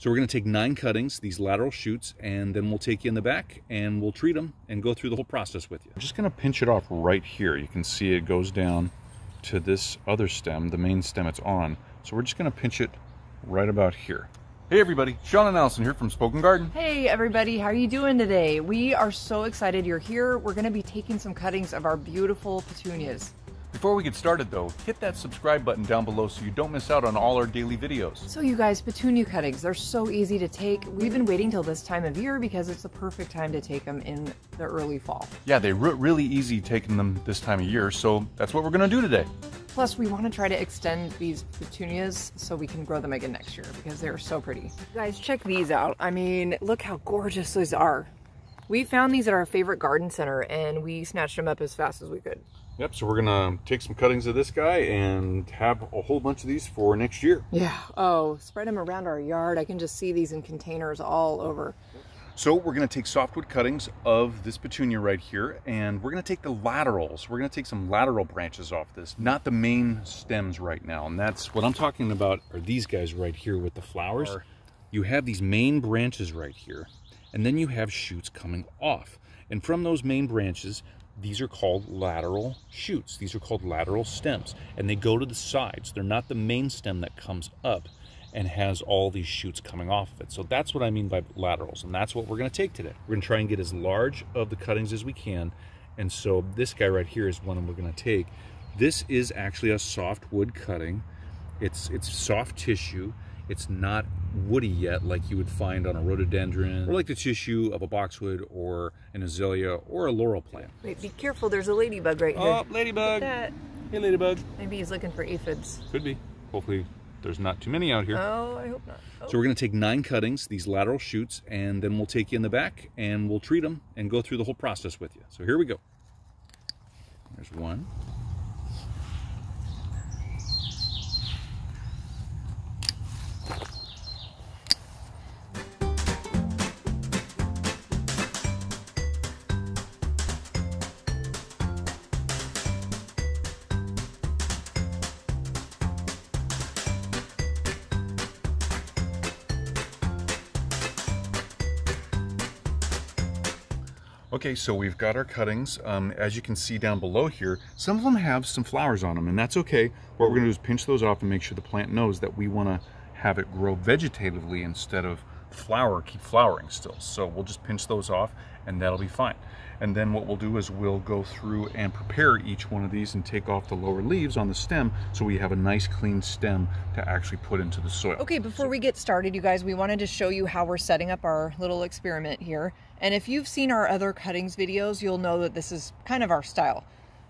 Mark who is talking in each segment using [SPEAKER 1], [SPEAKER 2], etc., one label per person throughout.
[SPEAKER 1] So we're going to take 9 cuttings, these lateral shoots, and then we'll take you in the back and we'll treat them and go through the whole process with you. I'm just going to pinch it off right here. You can see it goes down to this other stem, the main stem it's on. So we're just going to pinch it right about here. Hey everybody, Sean and Allison here from Spoken Garden.
[SPEAKER 2] Hey everybody, how are you doing today? We are so excited you're here. We're going to be taking some cuttings of our beautiful petunias.
[SPEAKER 1] Before we get started though, hit that subscribe button down below so you don't miss out on all our daily videos.
[SPEAKER 2] So you guys, petunia cuttings, they're so easy to take. We've been waiting till this time of year because it's the perfect time to take them in the early fall.
[SPEAKER 1] Yeah, they're really easy taking them this time of year, so that's what we're going to do today.
[SPEAKER 2] Plus, we want to try to extend these petunias so we can grow them again next year because they're so pretty. You guys, check these out. I mean, look how gorgeous these are. We found these at our favorite garden center and we snatched them up as fast as we could.
[SPEAKER 1] Yep, so we're gonna take some cuttings of this guy and have a whole bunch of these for next year.
[SPEAKER 2] Yeah, oh, spread them around our yard. I can just see these in containers all over.
[SPEAKER 1] So we're gonna take softwood cuttings of this petunia right here, and we're gonna take the laterals. We're gonna take some lateral branches off this, not the main stems right now. And that's what I'm talking about are these guys right here with the flowers. You have these main branches right here, and then you have shoots coming off. And from those main branches, these are called lateral shoots. These are called lateral stems, and they go to the sides. They're not the main stem that comes up and has all these shoots coming off of it. So that's what I mean by laterals, and that's what we're gonna take today. We're gonna try and get as large of the cuttings as we can, and so this guy right here is one we're gonna take. This is actually a softwood cutting. It's soft tissue. It's not woody yet like you would find on a rhododendron or like the tissue of a boxwood or an azalea or a laurel plant.
[SPEAKER 2] Wait, be careful, there's a ladybug right here.
[SPEAKER 1] Oh, ladybug. Hey, ladybug.
[SPEAKER 2] Maybe he's looking for aphids.
[SPEAKER 1] Could be. Hopefully there's not too many out here.
[SPEAKER 2] Oh, I hope not. Oh.
[SPEAKER 1] So we're going to take 9 cuttings, these lateral shoots, and then we'll take you in the back and we'll treat them and go through the whole process with you. So here we go. There's one. Okay, so we've got our cuttings. As you can see down below here, some of them have some flowers on them, and that's okay. What we're gonna do is pinch those off and make sure the plant knows that we wanna have it grow vegetatively instead of keep flowering still. So we'll just pinch those off and that'll be fine. And then what we'll do is we'll go through and prepare each one of these and take off the lower leaves on the stem so we have a nice clean stem to actually put into the soil.
[SPEAKER 2] Okay, before we get started, you guys, we wanted to show you how we're setting up our little experiment here. And if you've seen our other cuttings videos, you'll know that this is kind of our style.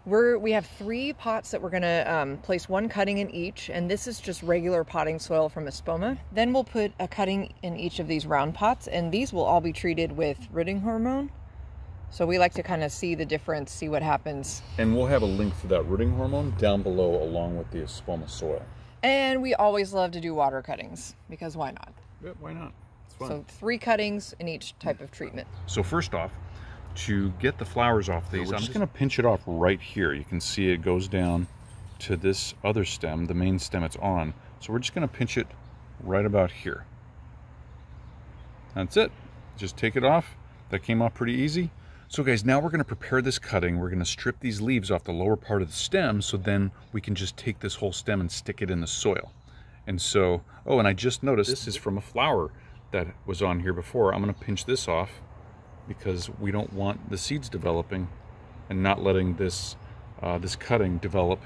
[SPEAKER 2] We have 3 pots that we're gonna place 1 cutting in each, and this is just regular potting soil from Espoma. Then we'll put a cutting in each of these round pots, and these will all be treated with rooting hormone. So we like to kind of see the difference, see what happens.
[SPEAKER 1] And we'll have a link for that rooting hormone down below along with the Espoma soil.
[SPEAKER 2] And we always love to do water cuttings, because why not?
[SPEAKER 1] Yeah, why not? It's fun.
[SPEAKER 2] So 3 cuttings in each type of treatment.
[SPEAKER 1] So first off, to get the flowers off these, I'm just going to pinch it off right here. You can see it goes down to this other stem, the main stem it's on. So we're just going to pinch it right about here. That's it. Just take it off. That came off pretty easy. So guys, now we're going to prepare this cutting. We're going to strip these leaves off the lower part of the stem so then we can just take this whole stem and stick it in the soil. And so, oh, and I just noticed this is from a flower that was on here before. I'm going to pinch this off because we don't want the seeds developing and not letting this this cutting develop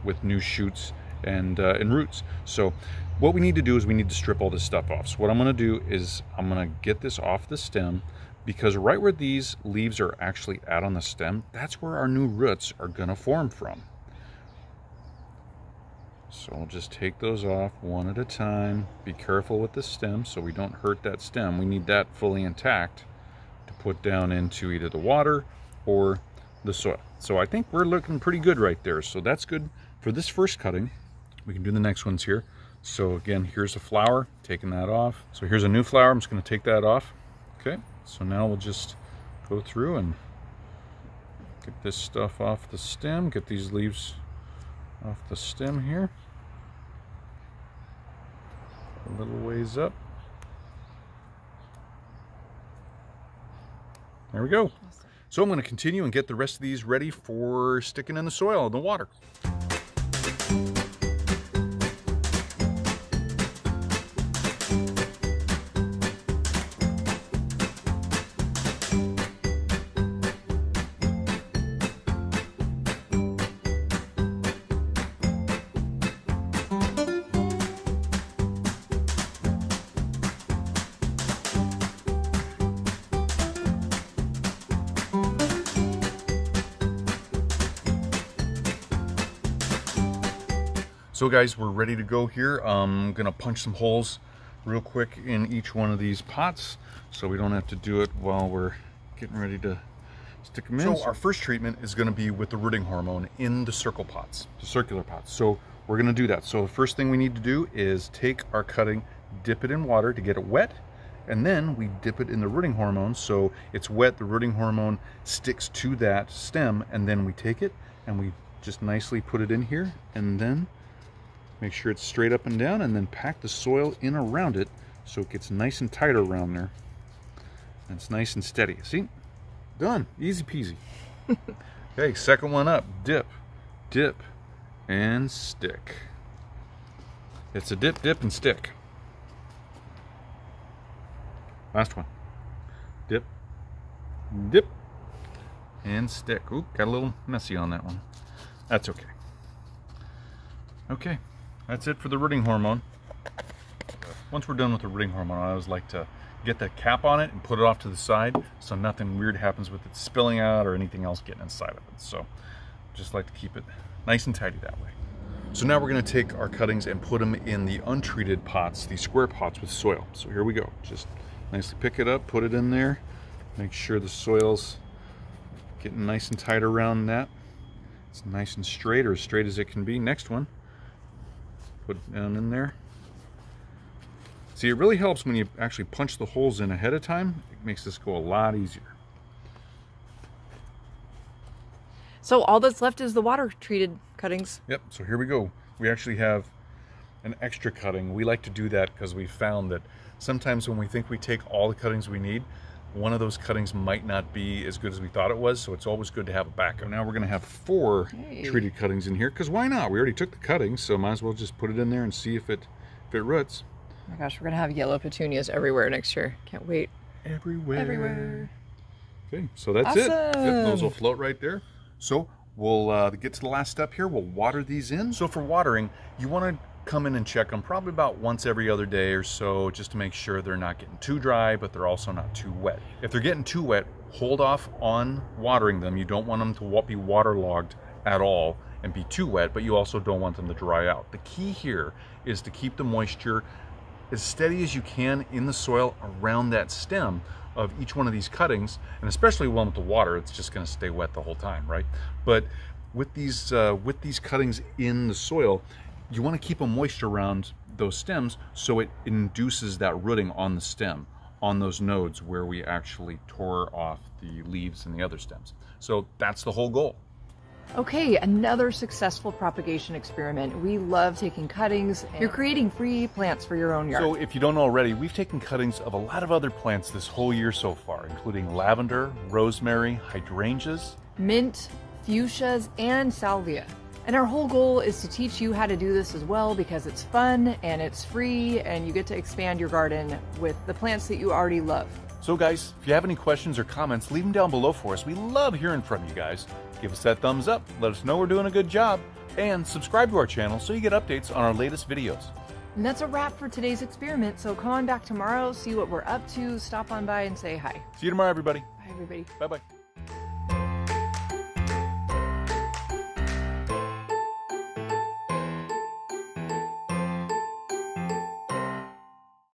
[SPEAKER 1] with new shoots and roots. So what we need to do is we need to strip all this stuff off. So what I'm going to do is I'm going to get this off the stem, because right where these leaves are actually at on the stem, that's where our new roots are going to form from. So we'll just take those off one at a time. Be careful with the stem so we don't hurt that stem. We need that fully intact to put down into either the water or the soil. So I think we're looking pretty good right there. So that's good for this first cutting. We can do the next ones here. So again, here's a flower, taking that off. So here's a new flower, I'm just going to take that off. Okay, so now we'll just go through and get this stuff off the stem, get these leaves off the stem here. A little ways up. There we go. So I'm going to continue and get the rest of these ready for sticking in the soil, in the water. So guys, we're ready to go here. I'm gonna punch some holes real quick in each one of these pots so we don't have to do it while we're getting ready to stick them in. So our first treatment is gonna be with the rooting hormone in the circle pots, the circular pots. So we're gonna do that. So the first thing we need to do is take our cutting, dip it in water to get it wet, and then we dip it in the rooting hormone so it's wet, the rooting hormone sticks to that stem, and then we take it and we just nicely put it in here, and then make sure it's straight up and down, and then pack the soil in around it so it gets nice and tight around there. And it's nice and steady. See? Done. Easy peasy. Okay, second one up. Dip, dip, and stick. It's a dip, dip, and stick. Last one. Dip, dip, and stick. Oop, got a little messy on that one. That's okay. Okay. That's it for the rooting hormone. Once we're done with the rooting hormone, I always like to get the cap on it and put it off to the side so nothing weird happens with it spilling out or anything else getting inside of it. So just like to keep it nice and tidy that way. So now we're going to take our cuttings and put them in the untreated pots, these square pots with soil. So here we go. Just nicely pick it up, put it in there, make sure the soil's getting nice and tight around that. It's nice and straight, or as straight as it can be. Next one. Put it down in there. See, it really helps when you actually punch the holes in ahead of time. It makes this go a lot easier.
[SPEAKER 2] So all that's left is the water treated cuttings.
[SPEAKER 1] Yep, so here we go. We actually have an extra cutting. We like to do that because we found that sometimes when we think we take all the cuttings we need, one of those cuttings might not be as good as we thought it was, so it's always good to have a backup. Now we're going to have 4 treated cuttings in here, because why not? We already took the cuttings, so might as well just put it in there and see if it roots.
[SPEAKER 2] Oh my gosh, we're going to have yellow petunias everywhere next year. Can't wait.
[SPEAKER 1] Everywhere.
[SPEAKER 2] Everywhere.
[SPEAKER 1] Okay, so that's
[SPEAKER 2] awesome.
[SPEAKER 1] it. Yep, those will float right there. So we'll get to the last step here. We'll water these in. So for watering, you want to come in and check them probably about once every other day or so, just to make sure they're not getting too dry, but they're also not too wet. If they're getting too wet, hold off on watering them. You don't want them to be waterlogged at all and be too wet, but you also don't want them to dry out. The key here is to keep the moisture as steady as you can in the soil around that stem of each one of these cuttings, and especially one with the water, it's just going to stay wet the whole time, right? But with these cuttings in the soil, you want to keep a moisture around those stems so it induces that rooting on the stem, on those nodes where we actually tore off the leaves and the other stems. So that's the whole goal.
[SPEAKER 2] Okay, another successful propagation experiment. We love taking cuttings. You're creating free plants for your own yard.
[SPEAKER 1] So if you don't know already, we've taken cuttings of a lot of other plants this whole year so far, including lavender, rosemary, hydrangeas,
[SPEAKER 2] mint, fuchsias, and salvia. And our whole goal is to teach you how to do this as well, because it's fun and it's free and you get to expand your garden with the plants that you already love.
[SPEAKER 1] So guys, if you have any questions or comments, leave them down below for us. We love hearing from you guys. Give us that thumbs up, let us know we're doing a good job, and subscribe to our channel so you get updates on our latest videos.
[SPEAKER 2] And that's a wrap for today's experiment, so come on back tomorrow, see what we're up to, stop on by and say hi.
[SPEAKER 1] See you tomorrow, everybody.
[SPEAKER 2] Bye, everybody.
[SPEAKER 1] Bye-bye.